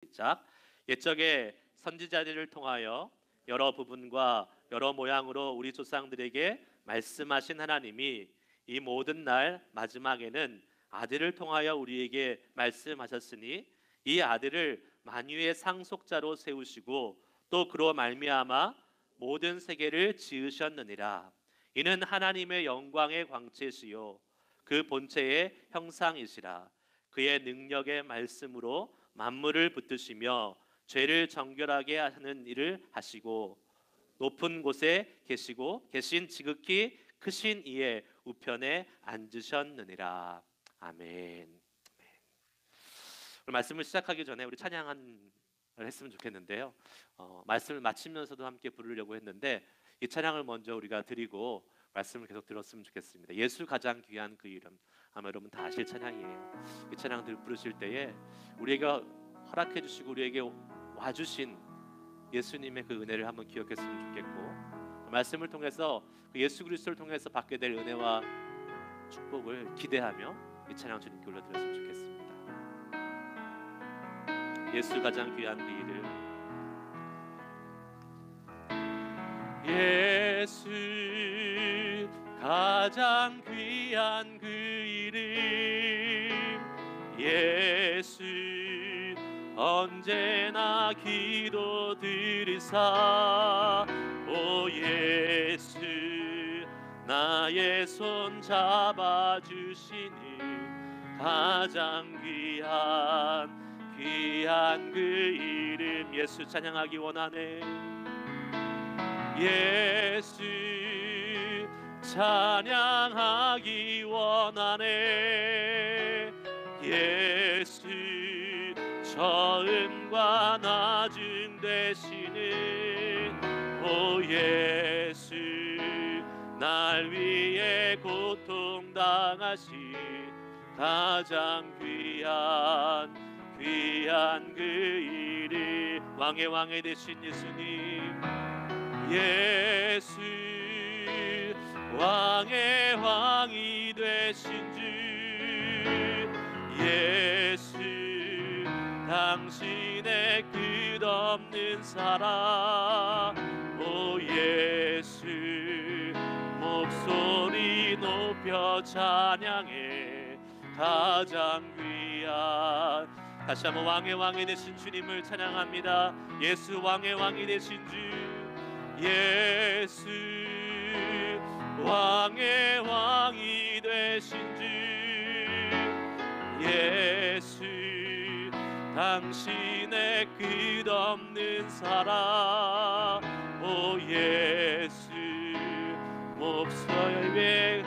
시작. 옛적에 선지자들을 통하여 여러 부분과 여러 모양으로 우리 조상들에게 말씀하신 하나님이 이 모든 날 마지막에는 아들을 통하여 우리에게 말씀하셨으니 이 아들을 만유의 상속자로 세우시고 또 그로 말미암아 모든 세계를 지으셨느니라. 이는 하나님의 영광의 광채시요 그 본체의 형상이시라. 그의 능력의 말씀으로 만물을 붙드시며 죄를 정결하게 하는 일을 하시고 높은 곳에 계신 지극히 크신 이의 우편에 앉으셨느니라. 아멘. 오늘 말씀을 시작하기 전에 우리 찬양을 했으면 좋겠는데요. 말씀을 마치면서도 함께 부르려고 했는데 이 찬양을 먼저 우리가 드리고 말씀을 계속 들었으면 좋겠습니다. 예수 가장 귀한 그 이름. 아마 여러분 다 아실 찬양이에요. 이 찬양들 부르실 때에 우리에게 허락해 주시고 우리에게 와주신 예수님의 그 은혜를 한번 기억했으면 좋겠고, 말씀을 통해서 그 예수 그리스도를 통해서 받게 될 은혜와 축복을 기대하며 이 찬양 주님께 올려드렸으면 좋겠습니다. 예수 가장 귀한 그 이름. 예수 가장 귀한 그 이름. 예수 언제나 기도 드리사. 오 예수 나의 손 잡아주시니 가장 귀한 그 이름. 예수 찬양하기 원하네. 예수 찬양하기 원하네. 예수 처음과 나중 되시는 오 예수 날 위해 고통당하신 가장 귀한 그 이름. 왕의 되신 예수님. 예수 왕이 되신 주. 예수 당신의 끝없는 사랑. 오 예수 목소리 높여 찬양해 가장 귀한. 다시 한번 왕의 되신 주님을 찬양합니다. 예수 왕이 되신 주. 예수 왕이 되신 주. 예수 당신의 끝없는 사랑. 오 예수 목소리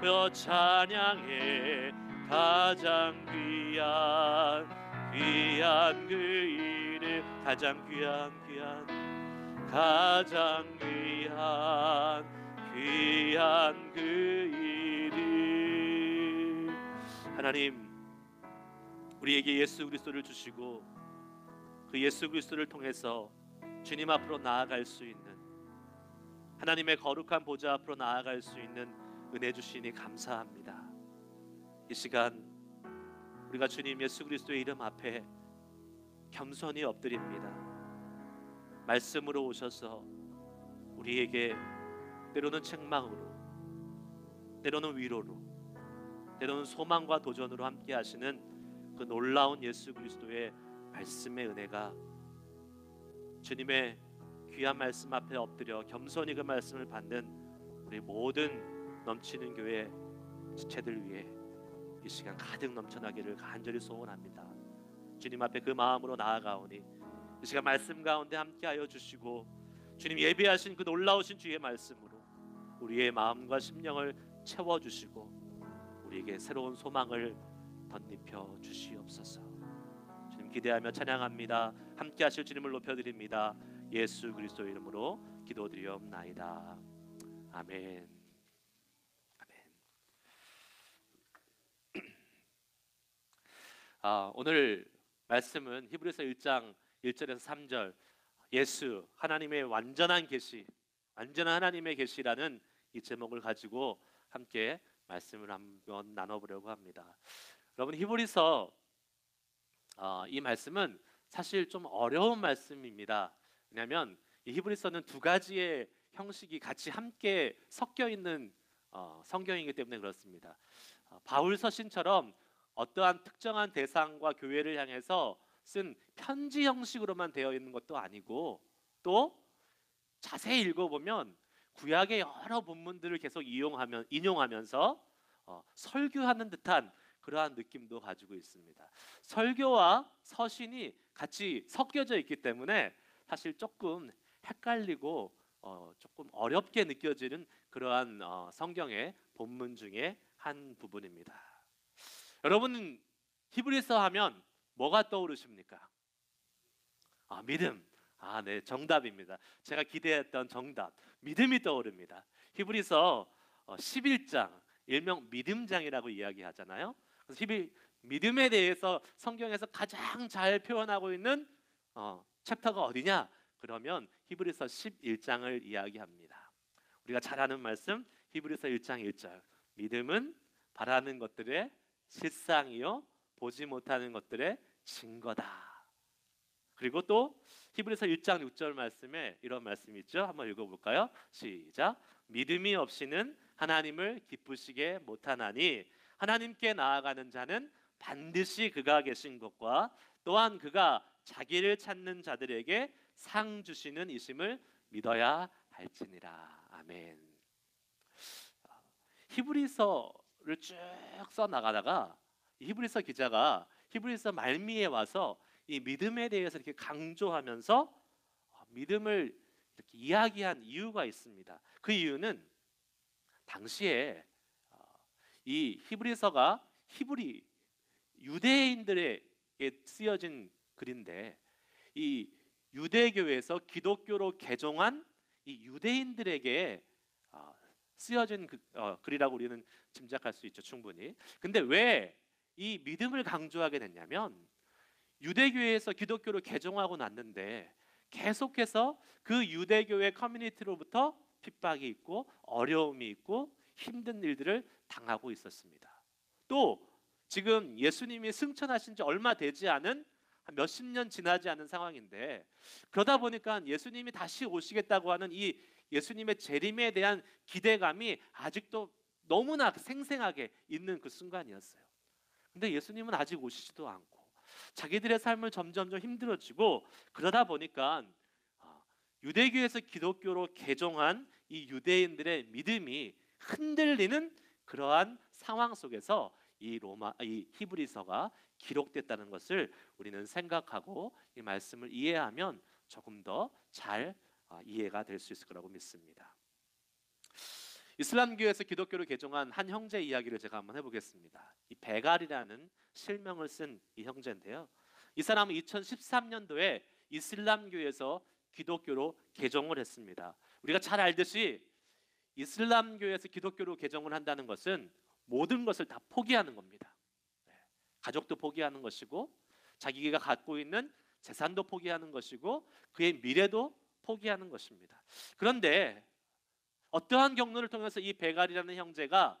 높여 찬양해 가장 귀한 그 이름. 가장 귀한 그 이름. 하나님 우리에게 예수 그리스도를 주시고 그 예수 그리스도를 통해서 주님 앞으로 나아갈 수 있는, 하나님의 거룩한 보좌 앞으로 나아갈 수 있는 은혜 주시니 감사합니다. 이 시간 우리가 주님 예수 그리스도의 이름 앞에 겸손히 엎드립니다. 말씀으로 오셔서 우리에게 때로는 책망으로, 때로는 위로로, 때로는 소망과 도전으로 함께 하시는 그 놀라운 예수 그리스도의 말씀의 은혜가 주님의 귀한 말씀 앞에 엎드려 겸손히 그 말씀을 받는 우리 모든 넘치는 교회 지체들 위해 이 시간 가득 넘쳐나기를 간절히 소원합니다. 주님 앞에 그 마음으로 나아가오니 이 시간 말씀 가운데 함께하여 주시고 주님 예비하신 그 놀라우신 주의 말씀으로 우리의 마음과 심령을 채워주시고 우리에게 새로운 소망을 덧입혀 주시옵소서. 주님 기대하며 찬양합니다. 함께 하실 주님을 높여드립니다. 예수 그리스도 이름으로 기도드리옵나이다. 아멘. 오늘 말씀은 히브리서 1장 1절에서 3절 예수 하나님의 완전한 계시, 완전한 하나님의 계시라는 이 제목을 가지고 함께 말씀을 한번 나눠보려고 합니다. 여러분 히브리서 이 말씀은 사실 좀 어려운 말씀입니다. 왜냐하면 이 히브리서는 두 가지의 형식이 같이 함께 섞여 있는 성경이기 때문에 그렇습니다. 바울 서신처럼 어떠한 특정한 대상과 교회를 향해서 쓴 편지 형식으로만 되어 있는 것도 아니고, 또 자세히 읽어보면 구약의 여러 본문들을 계속 인용하면서 설교하는 듯한 그러한 느낌도 가지고 있습니다. 설교와 서신이 같이 섞여져 있기 때문에 사실 조금 헷갈리고 조금 어렵게 느껴지는 그러한 성경의 본문 중에 한 부분입니다. 여러분은 히브리서 하면 뭐가 떠오르십니까? 믿음. 네, 정답입니다. 제가 기대했던 정답, 믿음이 떠오릅니다. 히브리서 11장, 일명 믿음장이라고 이야기하잖아요. 그래서 믿음에 대해서 성경에서 가장 잘 표현하고 있는 챕터가 어디냐? 그러면 히브리서 11장을 이야기합니다. 우리가 잘 아는 말씀, 히브리서 1장 1절. 믿음은 바라는 것들의 실상이요 보지 못하는 것들의 증거다. 그리고 또 히브리서 1장 6절 말씀에 이런 말씀이 있죠. 한번 읽어볼까요? 시작. 믿음이 없이는 하나님을 기쁘시게 못하나니 하나님께 나아가는 자는 반드시 그가 계신 것과 또한 그가 자기를 찾는 자들에게 상 주시는 이심을 믿어야 할지니라. 아멘. 히브리서를 쭉 써나가다가 히브리서 기자가 히브리서 말미에 와서 이 믿음에 대해서 이렇게 강조하면서 믿음을 이렇게 이야기한 이유가 있습니다. 그 이유는 당시에 이 히브리서가 히브리 유대인들에게 쓰여진 글인데, 이 유대교에서 기독교로 개종한 이 유대인들에게 쓰여진 글이라고 우리는 짐작할 수 있죠, 충분히. 근데 왜 이 믿음을 강조하게 됐냐면, 유대교에서 기독교로 개종하고 났는데 계속해서 그 유대교의 커뮤니티로부터 핍박이 있고 어려움이 있고 힘든 일들을 당하고 있었습니다. 또 지금 예수님이 승천하신 지 얼마 되지 않은 한 몇십 년 지나지 않은 상황인데, 그러다 보니까 예수님이 다시 오시겠다고 하는 이 예수님의 재림에 대한 기대감이 아직도 너무나 생생하게 있는 그 순간이었어요. 근데 예수님은 아직 오시지도 않고 자기들의 삶을 점점점 힘들어지고, 그러다 보니까 유대교에서 기독교로 개종한 이 유대인들의 믿음이 흔들리는 그러한 상황 속에서 이 히브리서가 기록됐다는 것을 우리는 생각하고 이 말씀을 이해하면 조금 더 잘 이해가 될 수 있을 거라고 믿습니다. 이슬람교에서 기독교로 개종한 한 형제 이야기를 제가 한번 해보겠습니다. 이 베갈이라는 실명을 쓴 이 형제인데요. 이 사람은 2013년도에 이슬람교에서 기독교로 개종을 했습니다. 우리가 잘 알듯이 이슬람교에서 기독교로 개종을 한다는 것은 모든 것을 다 포기하는 겁니다. 가족도 포기하는 것이고, 자기가 갖고 있는 재산도 포기하는 것이고, 그의 미래도 포기하는 것입니다. 그런데 어떠한 경로를 통해서 이 베갈이라는 형제가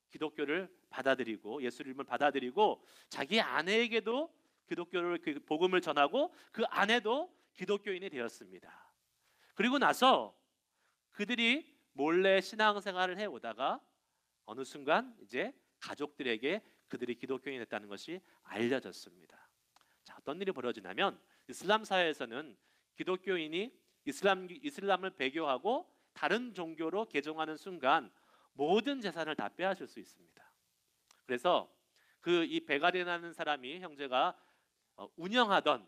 기독교를 받아들이고 예수님을 받아들이고 자기 아내에게도 기독교를 그 복음을 전하고 그 아내도 기독교인이 되었습니다. 그리고 나서 그들이 몰래 신앙생활을 해오다가 어느 순간 이제 가족들에게 그들이 기독교인이 됐다는 것이 알려졌습니다. 자, 어떤 일이 벌어지냐면, 이슬람 사회에서는 기독교인이 이슬람을 배교하고 다른 종교로 개종하는 순간 모든 재산을 다 빼앗을 수 있습니다. 그래서 이 베갈이라는 사람이 형제가 운영하던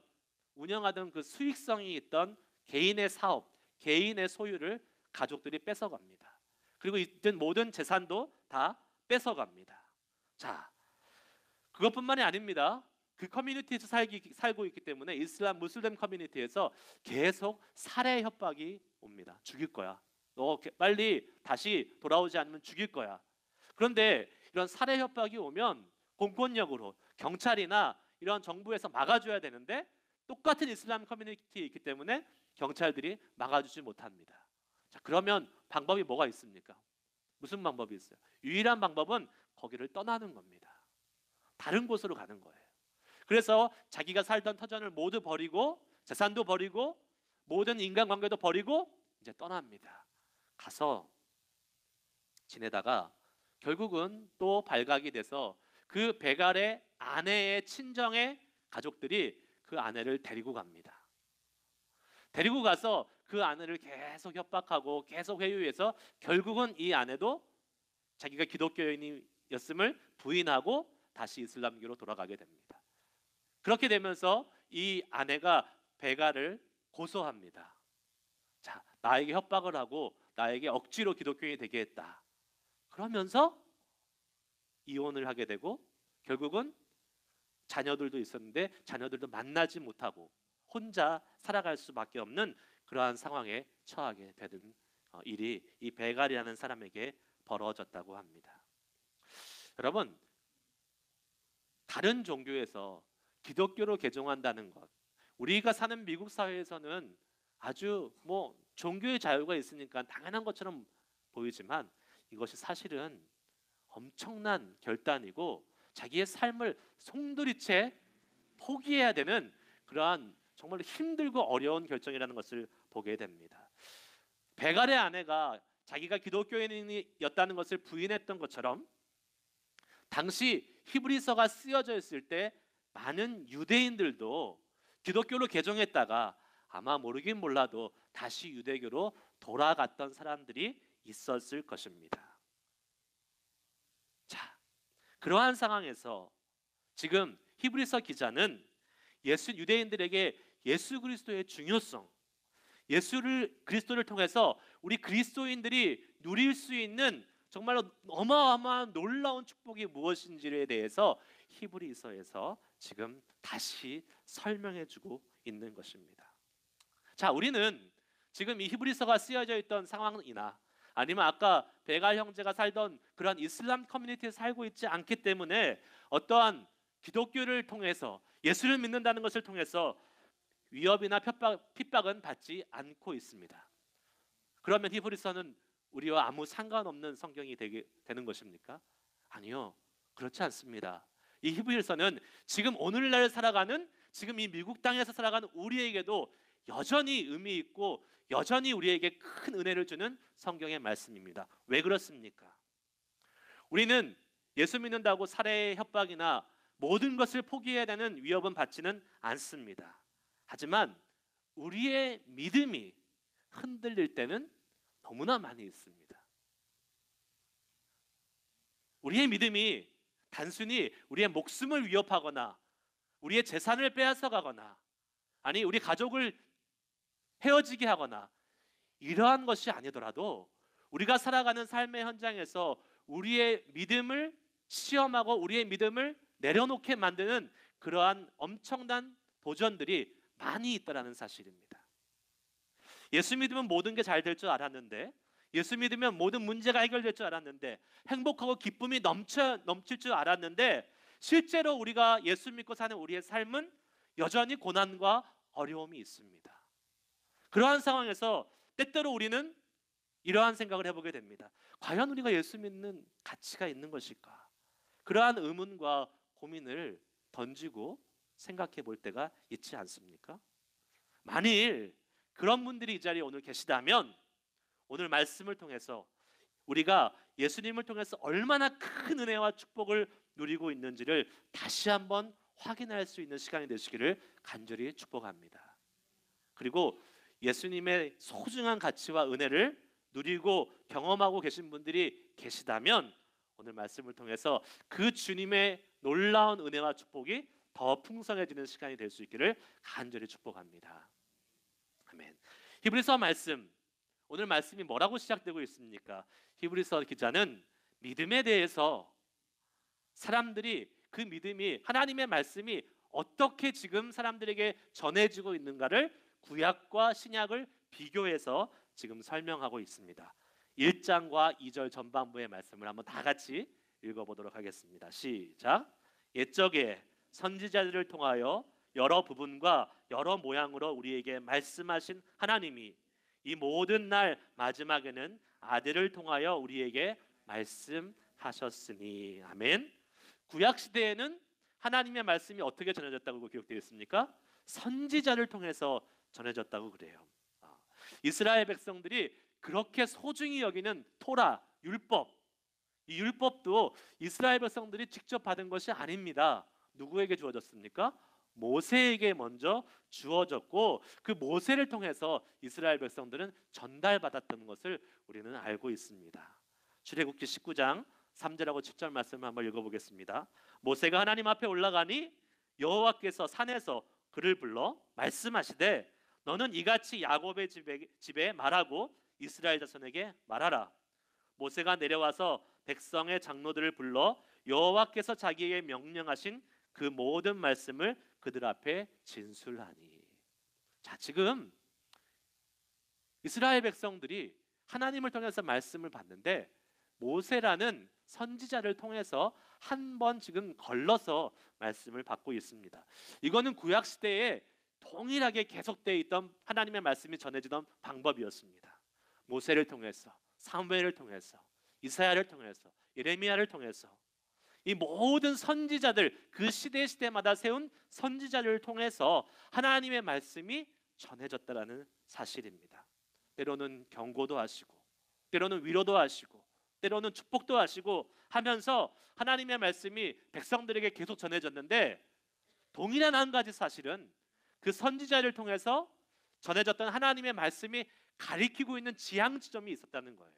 그 수익성이 있던 개인의 사업, 개인의 소유를 가족들이 뺏어갑니다. 그리고 있던 모든 재산도 다 뺏어갑니다. 자, 그것뿐만이 아닙니다. 그 커뮤니티에서 살고 있기 때문에 무슬림 커뮤니티에서 계속 살해 협박이 옵니다. 죽일 거야. 너 빨리 다시 돌아오지 않으면 죽일 거야. 그런데 이런 살해 협박이 오면 공권력으로 경찰이나 이런 정부에서 막아줘야 되는데, 똑같은 이슬람 커뮤니티에 있기 때문에 경찰들이 막아주지 못합니다. 자, 그러면 방법이 뭐가 있습니까? 무슨 방법이 있어요? 유일한 방법은 거기를 떠나는 겁니다. 다른 곳으로 가는 거예요. 그래서 자기가 살던 터전을 모두 버리고 재산도 버리고 모든 인간관계도 버리고 이제 떠납니다. 가서 지내다가 결국은 또 발각이 돼서 그 베갈의 아내의 친정의 가족들이 그 아내를 데리고 갑니다. 데리고 가서 그 아내를 계속 협박하고 계속 회유해서 결국은 이 아내도 자기가 기독교인이었음을 부인하고 다시 이슬람교로 돌아가게 됩니다. 그렇게 되면서 이 아내가 베갈을 고소합니다. 자, 나에게 협박을 하고 나에게 억지로 기독교인이 되게 했다. 그러면서 이혼을 하게 되고 결국은 자녀들도 있었는데 자녀들도 만나지 못하고 혼자 살아갈 수밖에 없는 그러한 상황에 처하게 되는 일이 이 베갈이라는 사람에게 벌어졌다고 합니다. 여러분, 다른 종교에서 기독교로 개종한다는 것, 우리가 사는 미국 사회에서는 아주 종교의 자유가 있으니까 당연한 것처럼 보이지만 이것이 사실은 엄청난 결단이고 자기의 삶을 송두리째 포기해야 되는 그러한 정말 힘들고 어려운 결정이라는 것을 보게 됩니다. 베갈의 아내가 자기가 기독교인이었다는 것을 부인했던 것처럼 당시 히브리서가 쓰여져 있을 때 많은 유대인들도 기독교로 개종했다가 아마 모르긴 몰라도 다시 유대교로 돌아갔던 사람들이 있었을 것입니다. 자, 그러한 상황에서 지금 히브리서 기자는 유대인들에게 예수 그리스도의 중요성, 그리스도를 통해서 우리 그리스도인들이 누릴 수 있는 정말로 어마어마한 놀라운 축복이 무엇인지에 대해서 히브리서에서 지금 다시 설명해주고 있는 것입니다. 자, 우리는 지금 이 히브리서가 쓰여져 있던 상황이나 아니면 아까 베갈 형제가 살던 그런 이슬람 커뮤니티에 살고 있지 않기 때문에 어떠한 기독교를 통해서 예수를 믿는다는 것을 통해서 위협이나 핍박은 받지 않고 있습니다. 그러면 히브리서는 우리와 아무 상관없는 성경이 되는 것입니까? 아니요, 그렇지 않습니다. 이 히브리서는 지금 오늘날 살아가는 지금 이 미국 땅에서 살아가는 우리에게도 여전히 의미 있고 여전히 우리에게 큰 은혜를 주는 성경의 말씀입니다. 왜 그렇습니까? 우리는 예수 믿는다고 살해, 협박이나 모든 것을 포기해야 되는 위협은 받지는 않습니다. 하지만 우리의 믿음이 흔들릴 때는 너무나 많이 있습니다. 우리의 믿음이 단순히 우리의 목숨을 위협하거나 우리의 재산을 빼앗아가거나 아니 우리 가족을 헤어지게 하거나 이러한 것이 아니더라도 우리가 살아가는 삶의 현장에서 우리의 믿음을 시험하고 우리의 믿음을 내려놓게 만드는 그러한 엄청난 도전들이 많이 있다는 사실입니다. 예수 믿으면 모든 게 잘 될 줄 알았는데, 예수 믿으면 모든 문제가 해결될 줄 알았는데, 행복하고 기쁨이 넘칠 줄 알았는데 실제로 우리가 예수 믿고 사는 우리의 삶은 여전히 고난과 어려움이 있습니다. 그러한 상황에서 때때로 우리는 이러한 생각을 해보게 됩니다. 과연 우리가 예수 믿는 가치가 있는 것일까? 그러한 의문과 고민을 던지고 생각해 볼 때가 있지 않습니까? 만일 그런 분들이 이 자리에 오늘 계시다면 오늘 말씀을 통해서 우리가 예수님을 통해서 얼마나 큰 은혜와 축복을 누리고 있는지를 다시 한번 확인할 수 있는 시간이 되시기를 간절히 축복합니다. 그리고 예수님의 소중한 가치와 은혜를 누리고 경험하고 계신 분들이 계시다면 오늘 말씀을 통해서 그 주님의 놀라운 은혜와 축복이 더 풍성해지는 시간이 될 수 있기를 간절히 축복합니다. 아멘. 히브리서 말씀, 오늘 말씀이 뭐라고 시작되고 있습니까? 히브리서 기자는 믿음에 대해서 사람들이 그 믿음이 하나님의 말씀이 어떻게 지금 사람들에게 전해지고 있는가를 구약과 신약을 비교해서 지금 설명하고 있습니다. 1장과 2절 전반부의 말씀을 한번 다 같이 읽어보도록 하겠습니다. 시작. 옛적에 선지자들을 통하여 여러 부분과 여러 모양으로 우리에게 말씀하신 하나님이 이 모든 날 마지막에는 아들을 통하여 우리에게 말씀하셨으니. 아멘. 구약 시대에는 하나님의 말씀이 어떻게 전해졌다고 기록되어 있습니까? 선지자를 통해서 전해졌다고 그래요. 이스라엘 백성들이 그렇게 소중히 여기는 토라, 율법, 이 율법도 이스라엘 백성들이 직접 받은 것이 아닙니다. 누구에게 주어졌습니까? 모세에게 먼저 주어졌고, 그 모세를 통해서 이스라엘 백성들은 전달받았던 것을 우리는 알고 있습니다. 출애굽기 19장 3절하고 7절 말씀을 한번 읽어보겠습니다. 모세가 하나님 앞에 올라가니 여호와께서 산에서 그를 불러 말씀하시되 너는 이같이 야곱의 집에 말하고 이스라엘 자손에게 말하라. 모세가 내려와서 백성의 장로들을 불러 여호와께서 자기에게 명령하신 그 모든 말씀을 그들 앞에 진술하니. 자, 지금 이스라엘 백성들이 하나님을 통해서 말씀을 받는데 모세라는 선지자를 통해서 한 번 지금 걸러서 말씀을 받고 있습니다. 이거는 구약 시대에 동일하게 계속되어 있던 하나님의 말씀이 전해지던 방법이었습니다. 모세를 통해서, 사무엘을 통해서, 이사야를 통해서, 예레미야를 통해서 이 모든 선지자들, 그 시대마다 세운 선지자를 통해서 하나님의 말씀이 전해졌다라는 사실입니다. 때로는 경고도 하시고, 때로는 위로도 하시고, 때로는 축복도 하시고 하면서 하나님의 말씀이 백성들에게 계속 전해졌는데, 동일한 한 가지 사실은 그 선지자를 통해서 전해졌던 하나님의 말씀이 가리키고 있는 지향 지점이 있었다는 거예요.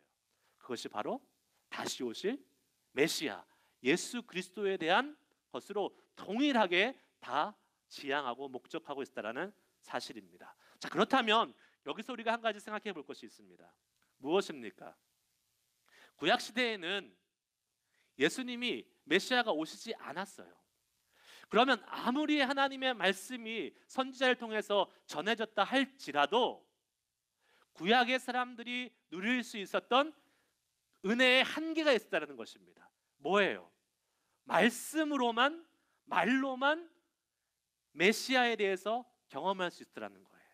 그것이 바로 다시 오실 메시아 예수 그리스도에 대한 것으로 동일하게 다 지향하고 목적하고 있다는 사실입니다. 자, 그렇다면 여기서 우리가 한 가지 생각해 볼 것이 있습니다. 무엇입니까? 구약 시대에는 예수님이 메시아가 오시지 않았어요. 그러면 아무리 하나님의 말씀이 선지자를 통해서 전해졌다 할지라도 구약의 사람들이 누릴 수 있었던 은혜의 한계가 있었다는 것입니다. 뭐예요? 말씀으로만, 말로만 메시아에 대해서 경험할 수 있다는 거예요.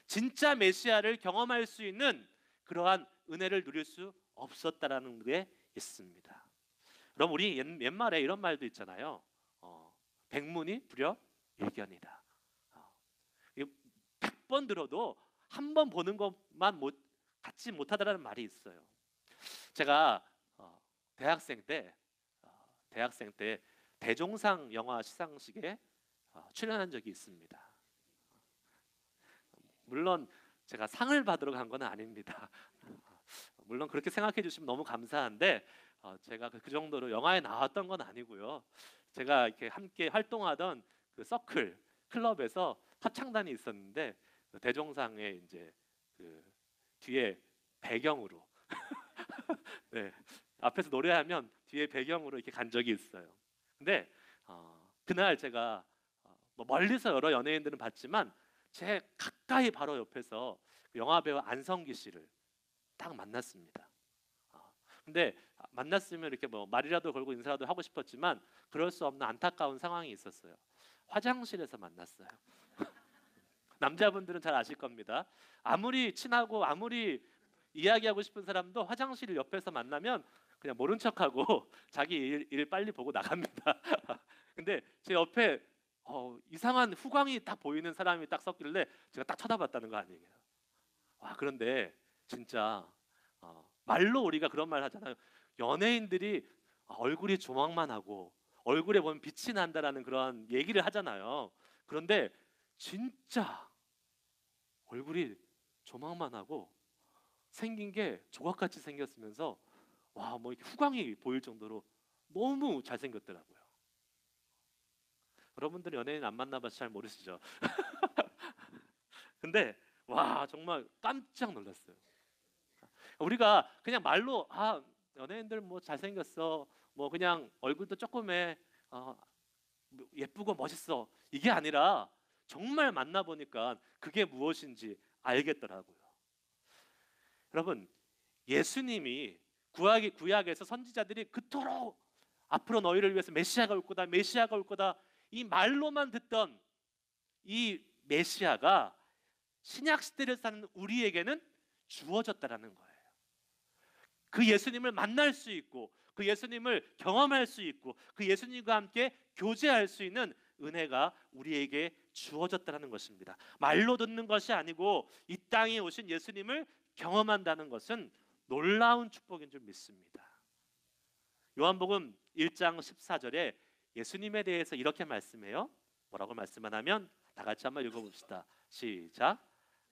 진짜 메시아를 경험할 수 있는 그러한 은혜를 누릴 수 없었다라는 게 있습니다. 그럼 우리 옛말에 이런 말도 있잖아요. 백문이 불여일견이다. 100번 들어도 한 번 보는 것만 갖지 못하다라는 말이 있어요. 제가 대학생 때 대종상 영화 시상식에 출연한 적이 있습니다. 물론 제가 상을 받으러 간 건 아닙니다. 물론 그렇게 생각해 주시면 너무 감사한데 제가 그 정도로 영화에 나왔던 건 아니고요. 제가 이렇게 함께 활동하던 그 서클 클럽에서 합창단이 있었는데 대종상에 이제 그 뒤에 배경으로 네, 앞에서 노래하면 뒤에 배경으로 이렇게 간 적이 있어요. 근데 그날 제가 뭐 멀리서 여러 연예인들은 봤지만 제 가까이 바로 옆에서 그 영화배우 안성기 씨를 딱 만났습니다. 근데 만났으면 이렇게 뭐 말이라도 걸고 인사라도 하고 싶었지만 그럴 수 없는 안타까운 상황이 있었어요. 화장실에서 만났어요. 남자분들은 잘 아실 겁니다. 아무리 친하고 아무리 이야기하고 싶은 사람도 화장실 옆에서 만나면 그냥 모른 척하고 자기 일 빨리 보고 나갑니다. 근데 제 옆에 이상한 후광이 딱 보이는 사람이 딱 섰길래 제가 딱 쳐다봤다는 거 아니에요. 와, 그런데 진짜 말로 우리가 그런 말 하잖아요. 연예인들이 얼굴이 조망만 하고 얼굴에 보면 빛이 난다라는 그런 얘기를 하잖아요. 그런데 진짜 얼굴이 조망만 하고 생긴 게 조각같이 생겼으면서 와, 뭐 이렇게 후광이 보일 정도로 너무 잘생겼더라고요. 여러분들 연예인 안 만나봐서 잘 모르시죠? 근데 와, 정말 깜짝 놀랐어요. 우리가 그냥 말로 연예인들 뭐 잘생겼어, 뭐 그냥 얼굴도 조금해, 예쁘고 멋있어, 이게 아니라 정말 만나보니까 그게 무엇인지 알겠더라고요. 여러분, 예수님이 구약에서 선지자들이 그토록 앞으로 너희를 위해서 메시아가 올 거다, 메시아가 올 거다, 이 말로만 듣던 이 메시아가 신약 시대를 사는 우리에게는 주어졌다라는 거예요. 그 예수님을 만날 수 있고 그 예수님을 경험할 수 있고 그 예수님과 함께 교제할 수 있는 은혜가 우리에게 주어졌다는 것입니다. 말로 듣는 것이 아니고 이 땅에 오신 예수님을 경험한다는 것은 놀라운 축복인 줄 믿습니다. 요한복음 1장 14절에 예수님에 대해서 이렇게 말씀해요. 뭐라고 말씀하냐면 다 같이 한번 읽어봅시다. 시작.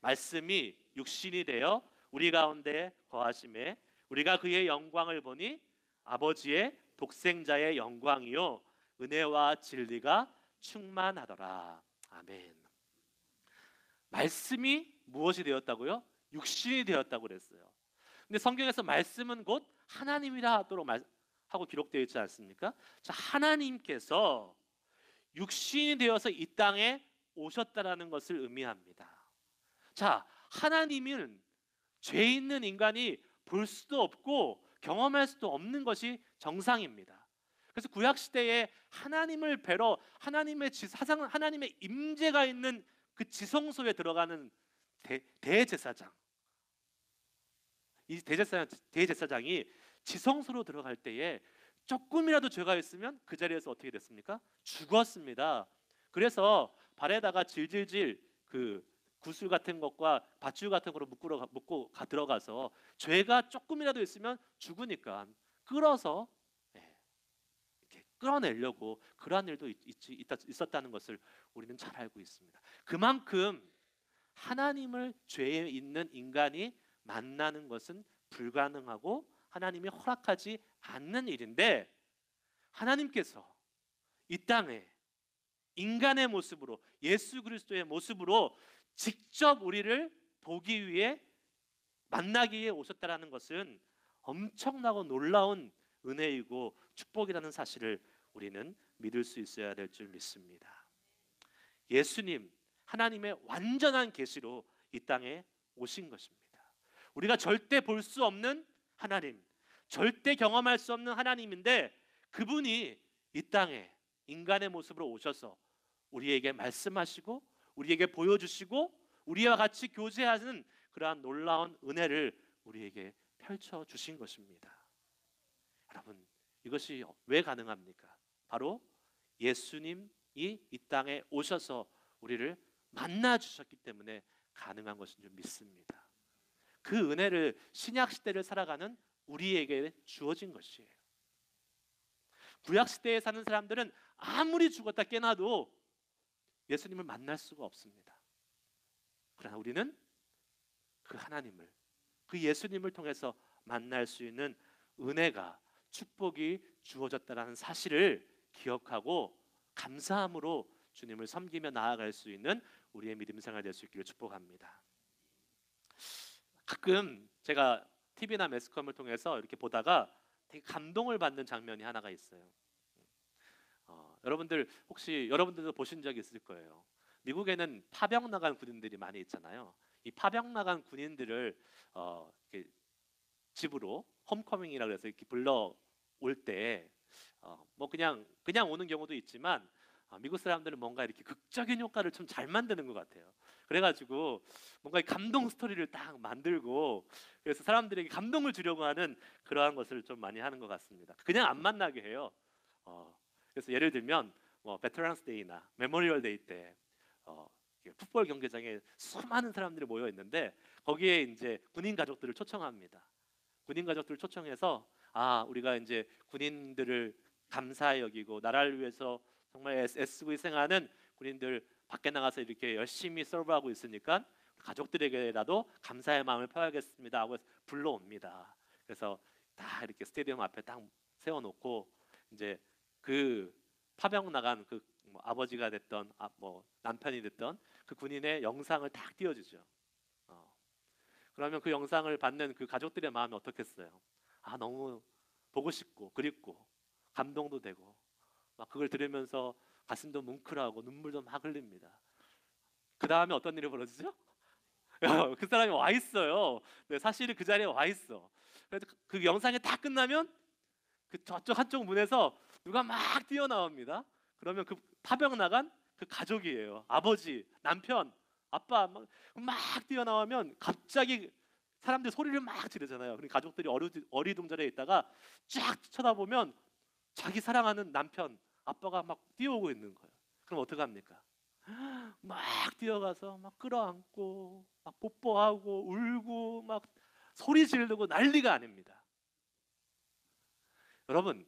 말씀이 육신이 되어 우리 가운데 거하심에 우리가 그의 영광을 보니 아버지의 독생자의 영광이요 은혜와 진리가 충만하더라. 아멘. 말씀이 무엇이 되었다고요? 육신이 되었다고 그랬어요. 근데 성경에서 말씀은 곧 하나님이라 하고 기록되어 있지 않습니까? 자, 하나님께서 육신이 되어서 이 땅에 오셨다라는 것을 의미합니다. 자, 하나님은 죄 있는 인간이 볼 수도 없고 경험할 수도 없는 것이 정상입니다. 그래서 구약 시대에 하나님을 뵈러 하나님의 임재가 있는 그 지성소에 들어가는 대제사장, 이 대제사장이 지성소로 들어갈 때에 조금이라도 죄가 있으면 그 자리에서 어떻게 됐습니까? 죽었습니다. 그래서 발에다가 질질질 그 구슬 같은 것과 밧줄 같은 거로 묶고 들어가서 죄가 조금이라도 있으면 죽으니까 끌어서 이렇게 끌어내려고 그러한 일도 있었다는 것을 우리는 잘 알고 있습니다. 그만큼 하나님을 죄에 있는 인간이 만나는 것은 불가능하고 하나님이 허락하지 않는 일인데 하나님께서 이 땅에 인간의 모습으로 예수 그리스도의 모습으로 직접 우리를 보기 위해 만나기 위해 오셨다라는 것은 엄청나고 놀라운 은혜이고 축복이라는 사실을 우리는 믿을 수 있어야 될 줄 믿습니다. 예수님 하나님의 완전한 계시로 이 땅에 오신 것입니다. 우리가 절대 볼 수 없는 하나님, 절대 경험할 수 없는 하나님인데 그분이 이 땅에 인간의 모습으로 오셔서 우리에게 말씀하시고 우리에게 보여주시고 우리와 같이 교제하는 그러한 놀라운 은혜를 우리에게 펼쳐주신 것입니다. 여러분, 이것이 왜 가능합니까? 바로 예수님이 이 땅에 오셔서 우리를 만나주셨기 때문에 가능한 것인 줄 믿습니다. 그 은혜를 신약 시대를 살아가는 우리에게 주어진 것이에요. 구약 시대에 사는 사람들은 아무리 죽었다 깨나도 예수님을 만날 수가 없습니다. 그러나 우리는 그 하나님을, 그 예수님을 통해서 만날 수 있는 은혜가, 축복이 주어졌다는 사실을 기억하고 감사함으로 주님을 섬기며 나아갈 수 있는 우리의 믿음 생활 될 수 있기를 축복합니다. 가끔 제가 TV나 매스컴을 통해서 이렇게 보다가 되게 감동을 받는 장면이 하나가 있어요. 여러분들도 보신 적이 있을 거예요. 미국에는 파병 나간 군인들이 많이 있잖아요. 이 파병 나간 군인들을 이렇게 집으로 홈커밍이라고 해서 이렇게 불러 올 때 뭐 그냥 오는 경우도 있지만 미국 사람들은 뭔가 이렇게 극적인 효과를 좀 잘 만드는 것 같아요. 그래가지고 뭔가 감동 스토리를 딱 만들고 그래서 사람들에게 감동을 주려고 하는 그러한 것을 좀 많이 하는 것 같습니다. 그냥 안 만나게 해요. 그래서 예를 들면 뭐 베테랑스 데이나 메모리얼 데이 때 풋볼 경기장에 수많은 사람들이 모여 있는데 거기에 이제 군인 가족들을 초청합니다. 군인 가족들을 초청해서 우리가 이제 군인들을 감사히 여기고 나라를 위해서 정말 애쓰고 희생하는 군인들 밖에 나가서 이렇게 열심히 서브하고 있으니까 가족들에게라도 감사의 마음을 표하겠습니다 하고 불러옵니다. 그래서 다 이렇게 스테디움 앞에 딱 세워놓고 이제 그 파병 나간 그 아버지가 됐던 뭐 남편이 됐던 그 군인의 영상을 딱 띄워주죠. 그러면 그 영상을 받는 그 가족들의 마음이 어떻겠어요? 너무 보고 싶고 그립고 감동도 되고 막 그걸 들으면서 가슴도 뭉클하고 눈물도 막 흘립니다. 그 다음에 어떤 일이 벌어지죠? 그 사람이 와 있어요. 사실은 그 자리에 와 있어. 그래서 그 영상이 다 끝나면 그 저쪽 한쪽 문에서 누가 막 뛰어나옵니다. 그러면 그 파병 나간 그 가족이에요. 아버지, 남편, 아빠 막 뛰어나오면 갑자기 사람들이 소리를 막 지르잖아요. 그리고 가족들이 어리둥절해 있다가 쫙 쳐다보면 자기 사랑하는 남편, 아빠가 막 뛰어오고 있는 거예요. 그럼 어떡합니까? 막 뛰어가서 막 끌어안고 막 뽀뽀하고 울고 막 소리 지르고 난리가 아닙니다. 여러분,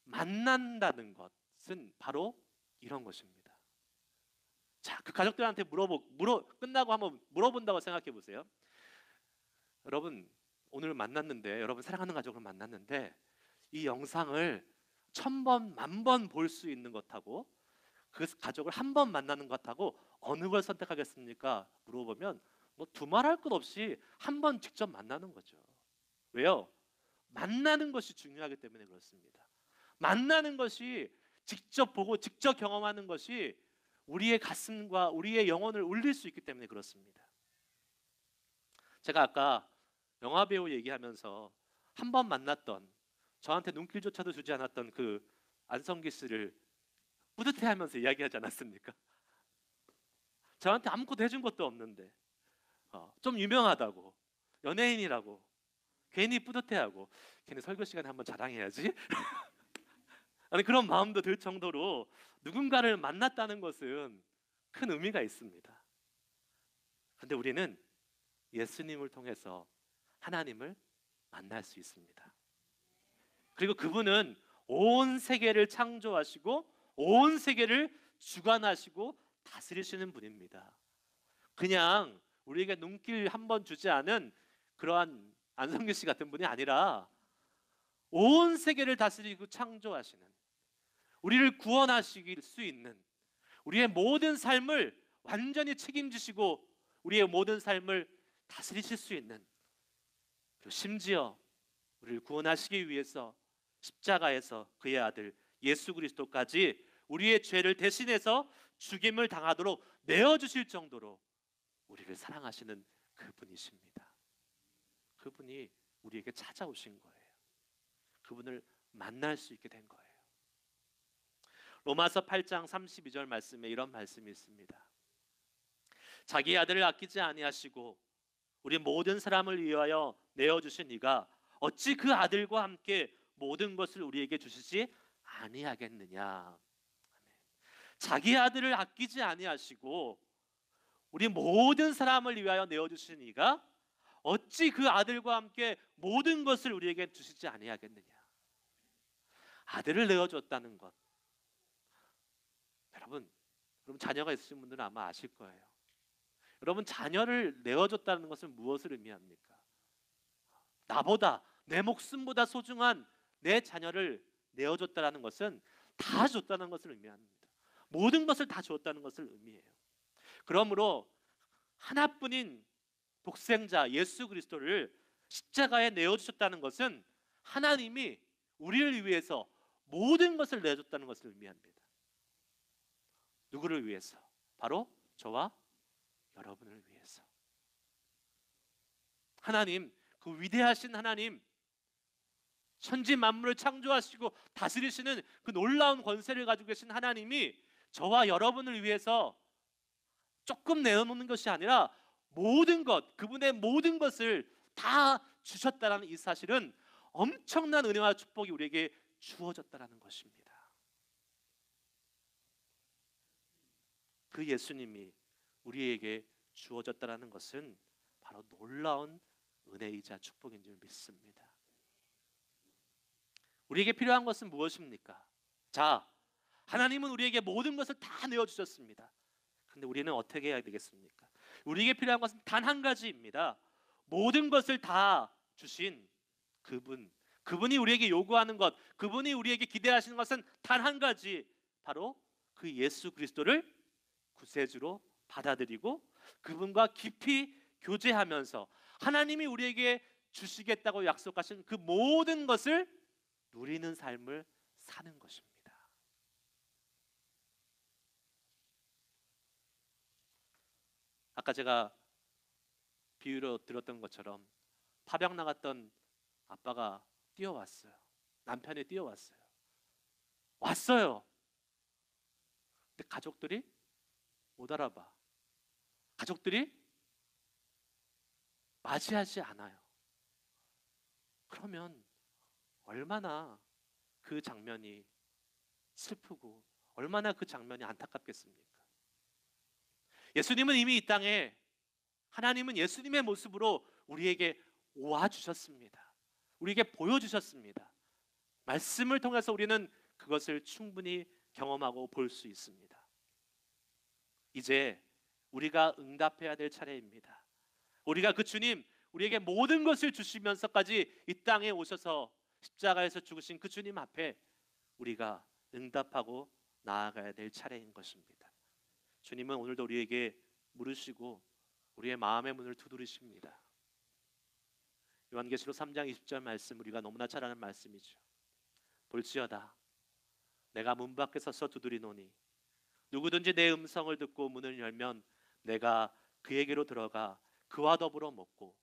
만난다는 것은 바로 이런 것입니다. 자, 그 가족들한테 끝나고 한번 물어본다고 생각해 보세요. 여러분, 오늘 만났는데, 여러분 사랑하는 가족을 만났는데 이 영상을 1000번, 10,000번 볼 수 있는 것하고 그 가족을 한 번 만나는 것하고 어느 걸 선택하겠습니까? 물어보면 뭐 두말할 것 없이 한 번 직접 만나는 거죠. 왜요? 만나는 것이 중요하기 때문에 그렇습니다. 만나는 것이, 직접 보고 직접 경험하는 것이 우리의 가슴과 우리의 영혼을 울릴 수 있기 때문에 그렇습니다. 제가 아까 영화 배우 얘기하면서 한 번 만났던, 저한테 눈길조차도 주지 않았던 그 안성기 씨를 뿌듯해하면서 이야기하지 않았습니까? 저한테 아무것도 해준 것도 없는데 좀 유명하다고, 연예인이라고 괜히 뿌듯해하고, 괜히 설교 시간에 한번 자랑해야지 아니, 그런 마음도 들 정도로 누군가를 만났다는 것은 큰 의미가 있습니다. 그런데 우리는 예수님을 통해서 하나님을 만날 수 있습니다. 그리고 그분은 온 세계를 창조하시고 온 세계를 주관하시고 다스리시는 분입니다. 그냥 우리에게 눈길 한번 주지 않은 그러한 안성규 씨 같은 분이 아니라 온 세계를 다스리고 창조하시는, 우리를 구원하실 수 있는, 우리의 모든 삶을 완전히 책임지시고 우리의 모든 삶을 다스리실 수 있는, 그리고 심지어 우리를 구원하시기 위해서 십자가에서 그의 아들 예수 그리스도까지 우리의 죄를 대신해서 죽임을 당하도록 내어주실 정도로 우리를 사랑하시는 그분이십니다. 그분이 우리에게 찾아오신 거예요. 그분을 만날 수 있게 된 거예요. 로마서 8장 32절 말씀에 이런 말씀이 있습니다. 자기 아들을 아끼지 아니하시고 우리 모든 사람을 위하여 내어주신 이가 어찌 그 아들과 함께 모든 것을 우리에게 주시지 아니하겠느냐. 자기 아들을 아끼지 아니하시고 우리 모든 사람을 위하여 내어주신 이가 어찌 그 아들과 함께 모든 것을 우리에게 주시지 아니하겠느냐. 아들을 내어줬다는 것, 여러분 자녀가 있으신 분들은 아마 아실 거예요. 여러분, 자녀를 내어줬다는 것은 무엇을 의미합니까? 나보다, 내 목숨보다 소중한 내 자녀를 내어줬다는 것은 다 줬다는 것을 의미합니다. 모든 것을 다 줬다는 것을 의미해요. 그러므로 하나뿐인 독생자 예수 그리스도를 십자가에 내어주셨다는 것은 하나님이 우리를 위해서 모든 것을 내어줬다는 것을 의미합니다. 누구를 위해서? 바로 저와 여러분을 위해서. 하나님, 그 위대하신 하나님, 천지 만물을 창조하시고 다스리시는 그 놀라운 권세를 가지고 계신 하나님이 저와 여러분을 위해서 조금 내어놓는 것이 아니라 모든 것, 그분의 모든 것을 다 주셨다는 이 사실은 엄청난 은혜와 축복이 우리에게 주어졌다는 것입니다. 그 예수님이 우리에게 주어졌다는 것은 바로 놀라운 은혜이자 축복인 줄 믿습니다. 우리에게 필요한 것은 무엇입니까? 자, 하나님은 우리에게 모든 것을 다 내어주셨습니다. 그런데 우리는 어떻게 해야 되겠습니까? 우리에게 필요한 것은 단 한 가지입니다. 모든 것을 다 주신 그분이 우리에게 요구하는 것, 그분이 우리에게 기대하시는 것은 단 한 가지, 바로 그 예수 그리스도를 구세주로 받아들이고 그분과 깊이 교제하면서 하나님이 우리에게 주시겠다고 약속하신 그 모든 것을 누리는 삶을 사는 것입니다. 아까 제가 비유로 들었던 것처럼 파병 나갔던 아빠가 뛰어왔어요. 남편이 뛰어왔어요. 왔어요. 근데 가족들이 못 알아봐. 가족들이 맞이하지 않아요. 그러면 얼마나 그 장면이 슬프고 얼마나 그 장면이 안타깝겠습니까? 예수님은 이미 이 땅에, 하나님은 예수님의 모습으로 우리에게 오아 주셨습니다. 우리에게 보여주셨습니다. 말씀을 통해서 우리는 그것을 충분히 경험하고 볼 수 있습니다. 이제 우리가 응답해야 될 차례입니다. 우리가 그 주님, 우리에게 모든 것을 주시면서까지 이 땅에 오셔서 십자가에서 죽으신 그 주님 앞에 우리가 응답하고 나아가야 될 차례인 것입니다. 주님은 오늘도 우리에게 물으시고 우리의 마음의 문을 두드리십니다. 요한계시록 3장 20절 말씀, 우리가 너무나 잘 아는 말씀이죠. 볼지어다 내가 문 밖에 서서 두드리노니 누구든지 내 음성을 듣고 문을 열면 내가 그에게로 들어가 그와 더불어 먹고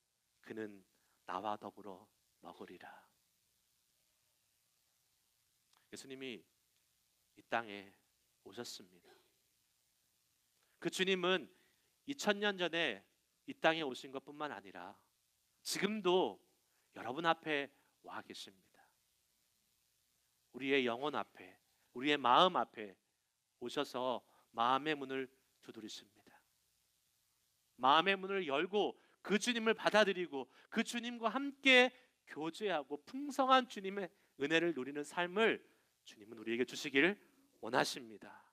그는 나와 더불어 먹으리라. 예수님이 이 땅에 오셨습니다. 그 주님은 2000년 전에 이 땅에 오신 것뿐만 아니라 지금도 여러분 앞에 와 계십니다. 우리의 영혼 앞에, 우리의 마음 앞에 오셔서 마음의 문을 두드리십니다. 마음의 문을 열고 그 주님을 받아들이고 그 주님과 함께 교제하고 풍성한 주님의 은혜를 누리는 삶을 주님은 우리에게 주시기를 원하십니다.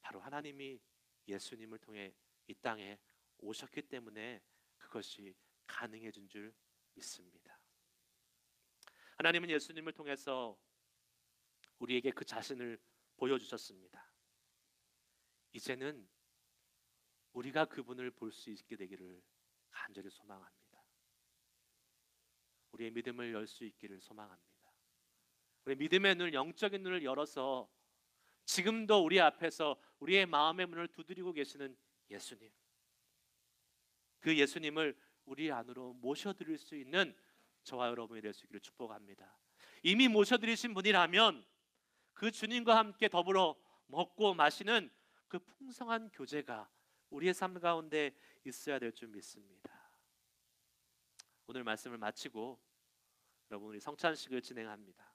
바로 하나님이 예수님을 통해 이 땅에 오셨기 때문에 그것이 가능해진 줄 믿습니다. 하나님은 예수님을 통해서 우리에게 그 자신을 보여주셨습니다. 이제는 우리가 그분을 볼 수 있게 되기를 간절히 소망합니다. 우리의 믿음을 열 수 있기를 소망합니다. 우리의 믿음의 눈, 영적인 눈을 열어서 지금도 우리 앞에서 우리의 마음의 문을 두드리고 계시는 예수님, 그 예수님을 우리 안으로 모셔드릴 수 있는 저와 여러분이 될 수 있기를 축복합니다. 이미 모셔드리신 분이라면 그 주님과 함께 더불어 먹고 마시는 그 풍성한 교제가 우리의 삶 가운데 있어야 될 줄 믿습니다. 오늘 말씀을 마치고 여러분 우리 성찬식을 진행합니다.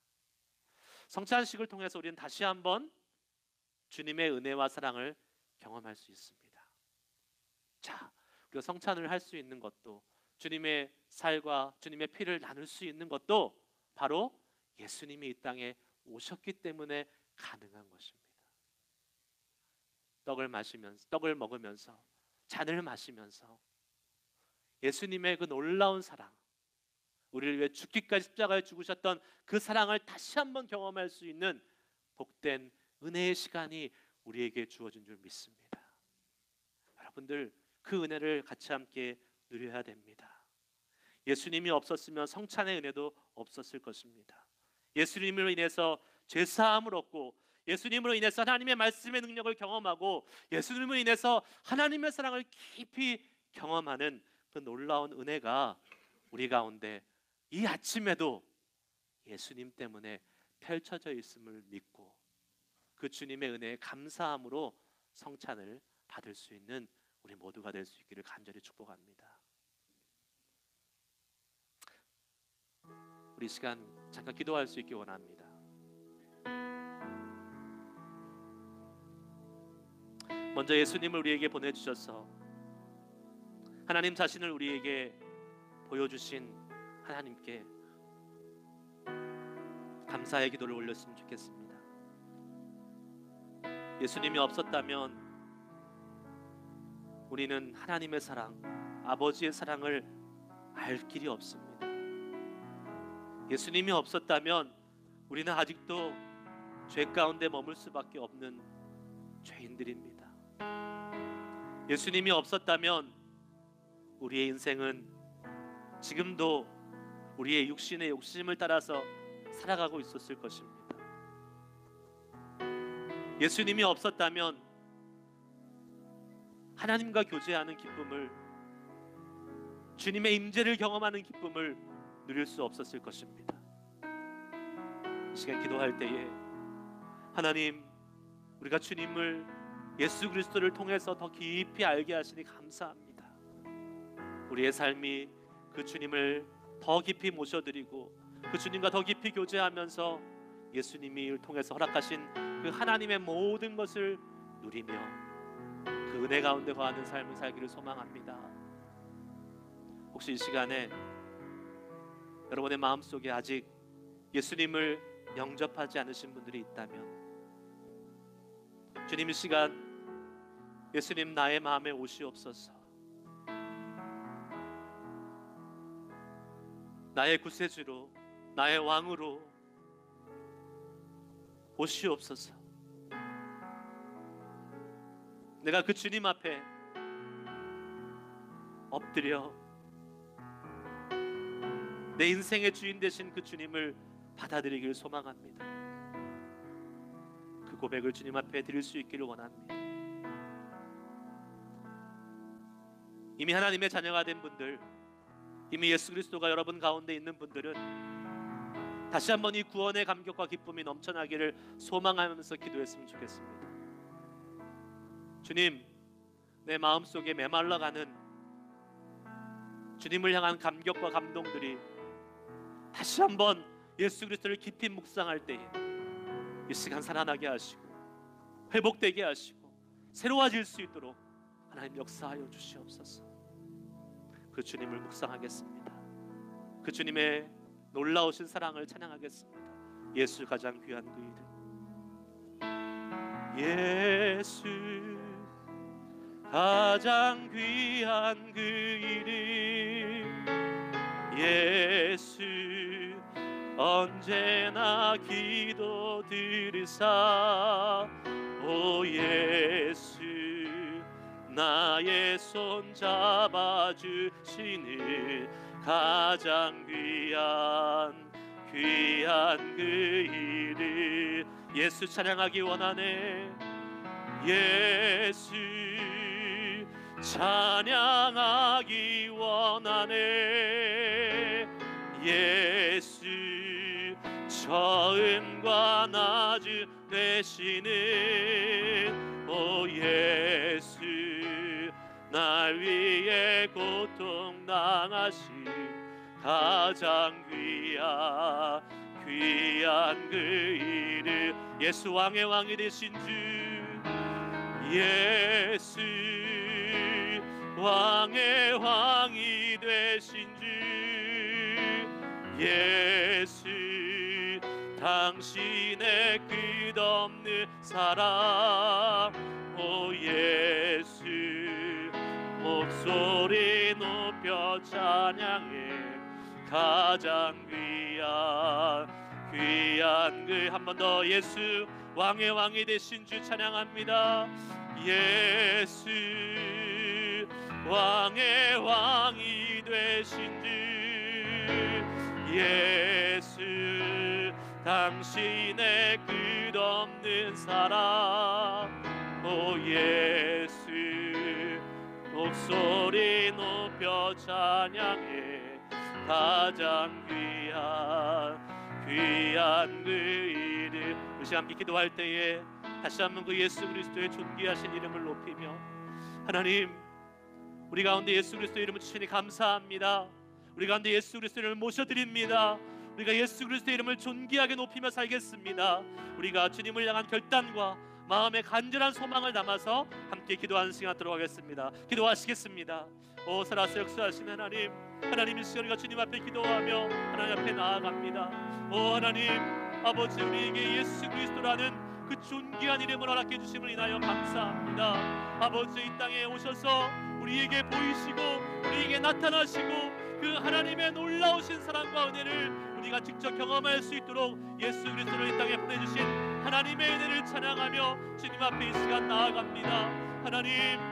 성찬식을 통해서 우리는 다시 한번 주님의 은혜와 사랑을 경험할 수 있습니다. 자, 우리가 성찬을 할 수 있는 것도, 주님의 살과 주님의 피를 나눌 수 있는 것도 바로 예수님이 이 땅에 오셨기 때문에 가능한 것입니다. 떡을 먹으면서 잔을 마시면서 예수님의 그 놀라운 사랑, 우리를 위해 죽기까지 십자가에 죽으셨던 그 사랑을 다시 한번 경험할 수 있는 복된 은혜의 시간이 우리에게 주어진 줄 믿습니다. 여러분들 그 은혜를 같이 함께 누려야 됩니다. 예수님이 없었으면 성찬의 은혜도 없었을 것입니다. 예수님으로 인해서 죄사함을 얻고 예수님으로 인해서 하나님의 말씀의 능력을 경험하고 예수님으로 인해서 하나님의 사랑을 깊이 경험하는 그 놀라운 은혜가 우리 가운데 이 아침에도 예수님 때문에 펼쳐져 있음을 믿고 그 주님의 은혜에 감사함으로 성찬을 받을 수 있는 우리 모두가 될 수 있기를 간절히 축복합니다. 우리 시간 잠깐 기도할 수 있기 원합니다. 먼저 예수님을 우리에게 보내주셔서 하나님 자신을 우리에게 보여주신 하나님께 감사의 기도를 올렸으면 좋겠습니다. 예수님이 없었다면 우리는 하나님의 사랑, 아버지의 사랑을 알 길이 없습니다. 예수님이 없었다면 우리는 아직도 죄 가운데 머물 수밖에 없는 죄인들입니다. 예수님이 없었다면 우리의 인생은 지금도 우리의 육신의 욕심을 따라서 살아가고 있었을 것입니다. 예수님이 없었다면 하나님과 교제하는 기쁨을, 주님의 임재를 경험하는 기쁨을 누릴 수 없었을 것입니다. 이 시간 기도할 때에 하나님, 우리가 주님을, 예수 그리스도를 통해서 더 깊이 알게 하시니 감사합니다. 우리의 삶이 그 주님을 더 깊이 모셔드리고 그 주님과 더 깊이 교제하면서 예수님이 통해서 허락하신 그 하나님의 모든 것을 누리며 그 은혜 가운데 거하는 삶을 살기를 소망합니다. 혹시 이 시간에 여러분의 마음속에 아직 예수님을 영접하지 않으신 분들이 있다면, 주님 이 시간 예수님 나의 마음에 오시옵소서, 나의 구세주로 나의 왕으로 오시옵소서. 내가 그 주님 앞에 엎드려 내 인생의 주인 되신 그 주님을 받아들이기를 소망합니다. 그 고백을 주님 앞에 드릴 수 있기를 원합니다. 이미 하나님의 자녀가 된 분들, 이미 예수 그리스도가 여러분 가운데 있는 분들은 다시 한번 이 구원의 감격과 기쁨이 넘쳐나기를 소망하면서 기도했으면 좋겠습니다. 주님, 내 마음속에 메말라가는 주님을 향한 감격과 감동들이 다시 한번 예수 그리스도를 깊이 묵상할 때에 이 시간 살아나게 하시고 회복되게 하시고 새로워질 수 있도록 하나님 역사하여 주시옵소서. 그 주님을 묵상하겠습니다. 그 주님의 놀라우신 사랑을 찬양하겠습니다. 예수 가장 귀한 그 이름, 예수 가장 귀한 그 이름, 예수 언제나 기도 들으사, 오 예수 나의 손 잡아주시는 가장 귀한 그 이름, 예수 찬양하기 원하네. 예수 찬양하기 원하네. 예수 처음과 낮음 되시는 오 예수 날 위해 고통 당하신 가장 귀한 그 이름, 예수 왕의 왕이 되신 주, 예수 왕의 왕이 되신 주, 예수 당신의 끝없는 사랑, 오 예수 목소리 높여 찬양해 가장 귀한 그 한 번 더 예수 왕의 왕이 되신 주 찬양합니다. 예수 왕의 왕이 되신 주, 예수 당신의 끝없는 사랑, 오 예수 목소리 높여 찬양해 가장 귀한 그 이름. 우리 시간 함께 기도할 때에 다시 한번 그 예수 그리스도의 존귀하신 이름을 높이며, 하나님 우리 가운데 예수 그리스도의 이름을 주시니 감사합니다. 우리 가운데 예수 그리스도의 이름을 모셔드립니다. 우리가 예수 그리스도의 이름을 존귀하게 높이며 살겠습니다. 우리가 주님을 향한 결단과 마음의 간절한 소망을 담아서 함께 기도하는 시간 갖도록 하겠습니다. 기도하시겠습니다. 오 살아서 역사하신 하나님, 하나님 이 시간 우리가 주님 앞에 기도하며 하나님 앞에 나아갑니다. 오 하나님 아버지, 우리에게 예수 그리스도라는 그 존귀한 이름을 허락해 주심을 인하여 감사합니다. 아버지, 이 땅에 오셔서 우리에게 보이시고 우리에게 나타나시고 그 하나님의 놀라우신 사랑과 은혜를 우리가 직접 경험할 수 있도록 예수 그리스도를 이 땅에 보내주신 하나님의 은혜를 찬양하며 주님 앞에 이 시간 나아갑니다. 하나님,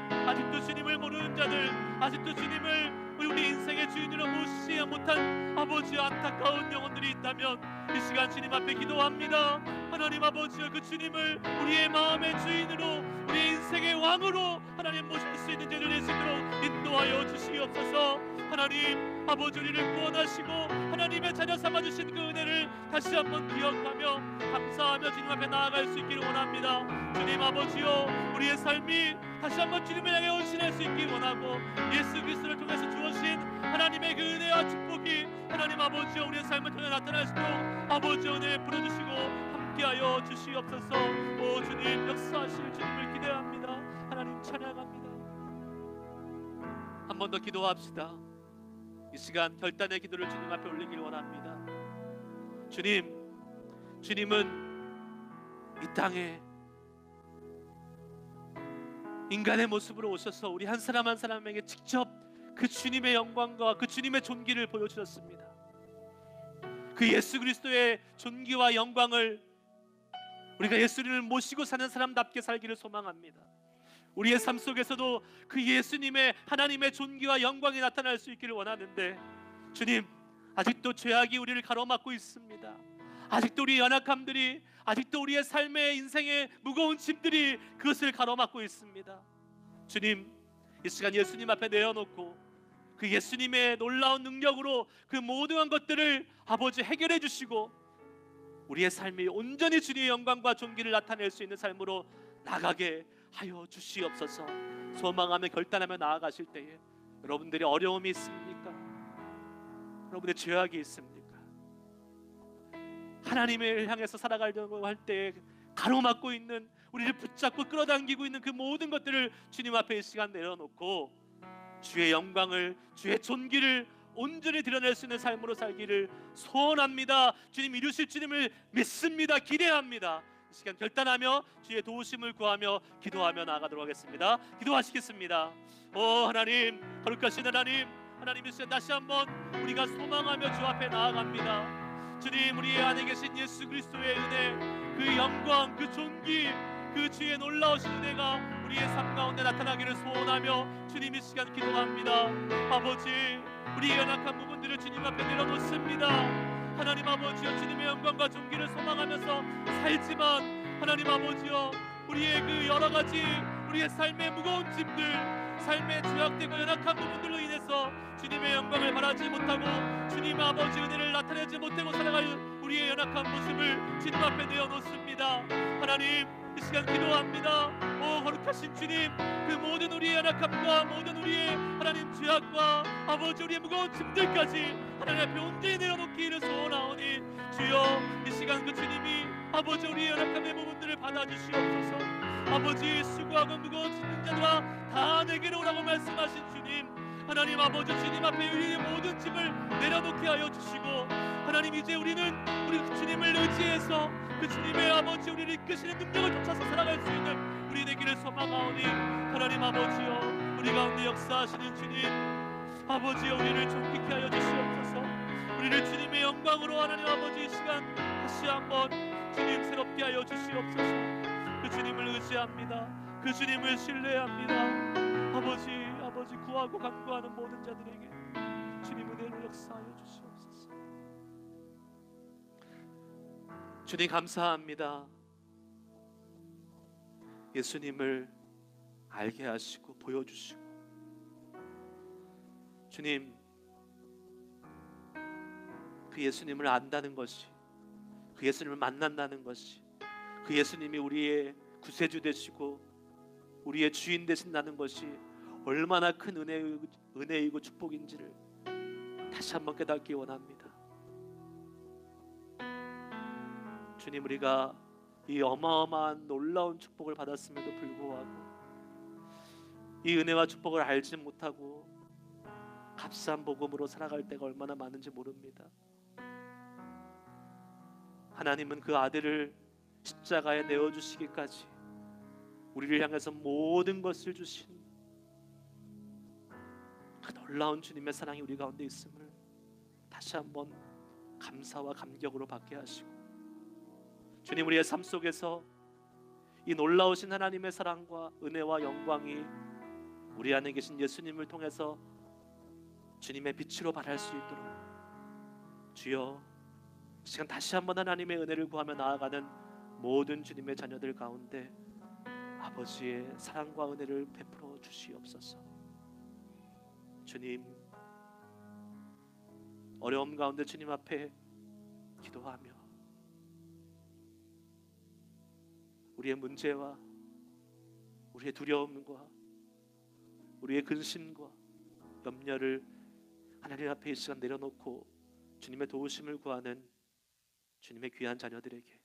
아직도 주님을 모르는 자들, 아직도 주님을 우리 인생의 주인으로 모시지 못한 아버지 안타까운 영혼들이 있다면 이 시간 주님 앞에 기도합니다. 하나님 아버지여 그 주님을 우리의 마음의 주인으로, 우리의 인생의 왕으로 하나님 모실 수 있는 자를 낼 수 있도록 인도하여 주시옵소서. 하나님 아버지, 우리를 구원하시고 하나님의 자녀 삼아주신 그 은혜를 다시 한번 기억하며 감사하며 주님 앞에 나아갈 수 있기를 원합니다. 주님 아버지여, 우리의 삶이 다시 한번 주님을 향해 헌신할 수 있기를 원하고, 예수 그리스도를 통해서 주어진 하나님의 그 은혜와 축복이 하나님 아버지여 우리의 삶을 통해 나타날 수 있도록 아버지 은혜 부어주시고 함께하여 주시옵소서. 오 주님, 역사하실 주님을 기대합니다. 하나님 찬양합니다. 한 번 더 기도합시다. 이 시간 결단의 기도를 주님 앞에 올리길 원합니다. 주님은 이 땅에 인간의 모습으로 오셔서 우리 한 사람 한 사람에게 직접 그 주님의 영광과 그 주님의 존귀를 보여주셨습니다. 그 예수 그리스도의 존귀와 영광을 우리가 예수님을 모시고 사는 사람답게 살기를 소망합니다. 우리의 삶 속에서도 그 예수님의 하나님의 존귀와 영광이 나타날 수 있기를 원하는데, 주님, 아직도 죄악이 우리를 가로막고 있습니다. 아직도 우리 연약함들이, 아직도 우리의 삶의 인생의 무거운 짐들이 그것을 가로막고 있습니다. 주님, 이 시간 예수님 앞에 내어놓고 그 예수님의 놀라운 능력으로 그 모든 것들을 아버지 해결해 주시고 우리의 삶이 온전히 주님의 영광과 존귀를 나타낼 수 있는 삶으로 나가게 하여 주시옵소서. 소망하며 결단하며 나아가실 때에 여러분들이 어려움이 있습니까? 여러분의 죄악이 있습니까? 하나님을 향해서 살아가려고 할 때 가로막고 있는, 우리를 붙잡고 끌어당기고 있는 그 모든 것들을 주님 앞에 이 시간 내려놓고 주의 영광을, 주의 존귀를 온전히 드러낼 수 있는 삶으로 살기를 소원합니다. 주님 이루실 주님을 믿습니다. 기대합니다. 이 시간 결단하며 주의 도우심을 구하며 기도하며 나아가도록 하겠습니다. 기도하시겠습니다. 오 하나님, 거룩하신 하나님, 하나님 이 시간 다시 한번 우리가 소망하며 주 앞에 나아갑니다. 주님, 우리 안에 계신 예수 그리스도의 은혜, 그 영광, 그 존귀, 그 주의 놀라우신 은혜가 우리의 삶 가운데 나타나기를 소원하며 주님 이 시간 기도합니다. 아버지, 우리의 연약한 부분들을 주님 앞에 내려놓습니다. 하나님 아버지여, 주님의 영광과 존귀를 소망하면서 살지만 하나님 아버지여, 우리의 그 여러가지 우리의 삶의 무거운 짐들, 삶의 죄악되고 연약한 부분들로 인해서 주님의 영광을 바라지 못하고 주님 아버지 은혜를 나타내지 못하고 살아갈 우리의 연약한 모습을 주님 앞에 내어놓습니다. 하나님 이 시간 기도합니다. 오 거룩하신 주님, 그 모든 우리의 연약함과 모든 우리의 하나님 죄악과 아버지 우리의 무거운 짐들까지 하나님 앞에 온전히 내어놓기를 소원하오니 주여, 이 시간 그 주님이 아버지 우리의 연약함의 부분들을 받아주시옵소서. 아버지, 수고하고 무거운 짐진 자들아 다 내게로 오라고 말씀하신 주님, 하나님 아버지 주님 앞에 우리의 모든 짐을 내려놓게 하여 주시고, 하나님 이제 우리는 우리 주님을 의지해서 그 주님의 아버지 우리를 이끄시는 능력을 쫓아서 살아갈 수 있는 우리 되기를 소망하오니, 하나님 아버지여, 우리 가운데 역사하시는 주님 아버지여, 우리를 존귀케 하여 주시옵소서. 우리를 주님의 영광으로 하나님 아버지 이 시간 다시 한번 주님 새롭게 하여 주시옵소서. 그 주님을 의지합니다. 그 주님을 신뢰합니다. 아버지 구하고 간구하는 모든 자들에게 주님 은혜로 역사하여 주시옵소서. 주님 감사합니다. 예수님을 알게 하시고 보여주시고, 주님 그 예수님을 안다는 것이, 그 예수님을 만난다는 것이, 그 예수님이 우리의 구세주 되시고 우리의 주인 되신다는 것이 얼마나 큰 은혜이고 축복인지를 다시 한번 깨닫기 원합니다. 주님, 우리가 이 어마어마한 놀라운 축복을 받았음에도 불구하고 이 은혜와 축복을 알지 못하고 값싼 복음으로 살아갈 때가 얼마나 많은지 모릅니다. 하나님은 그 아들을 십자가에 내어주시기까지 우리를 향해서 모든 것을 주신 그 놀라운 주님의 사랑이 우리 가운데 있음을 다시 한번 감사와 감격으로 받게 하시고, 주님 우리의 삶 속에서 이 놀라우신 하나님의 사랑과 은혜와 영광이 우리 안에 계신 예수님을 통해서 주님의 빛으로 발할 수 있도록 주여, 시간 다시 한번 하나님의 은혜를 구하며 나아가는 모든 주님의 자녀들 가운데 아버지의 사랑과 은혜를 베풀어 주시옵소서. 주님, 어려움 가운데 주님 앞에 기도하며 우리의 문제와 우리의 두려움과 우리의 근심과 염려를 하나님 앞에 이 시간 내려놓고 주님의 도우심을 구하는 주님의 귀한 자녀들에게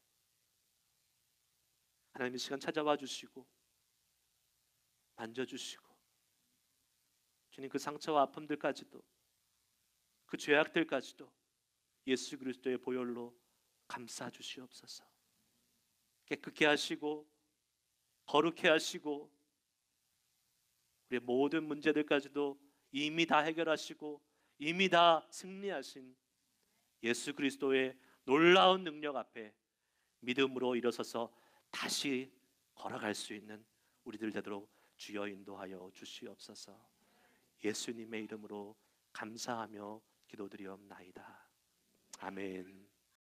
하나님 이 시간 찾아와 주시고 만져주시고 주님 그 상처와 아픔들까지도 그 죄악들까지도 예수 그리스도의 보혈로 감싸 주시옵소서. 깨끗게 하시고 거룩해 하시고 우리의 모든 문제들까지도 이미 다 해결하시고 이미 다 승리하신 예수 그리스도의 놀라운 능력 앞에 믿음으로 일어서서 다시 걸어갈 수 있는 우리들 되도록 주여 인도하여 주시옵소서. 예수님의 이름으로 감사하며 기도드리옵나이다. 아멘.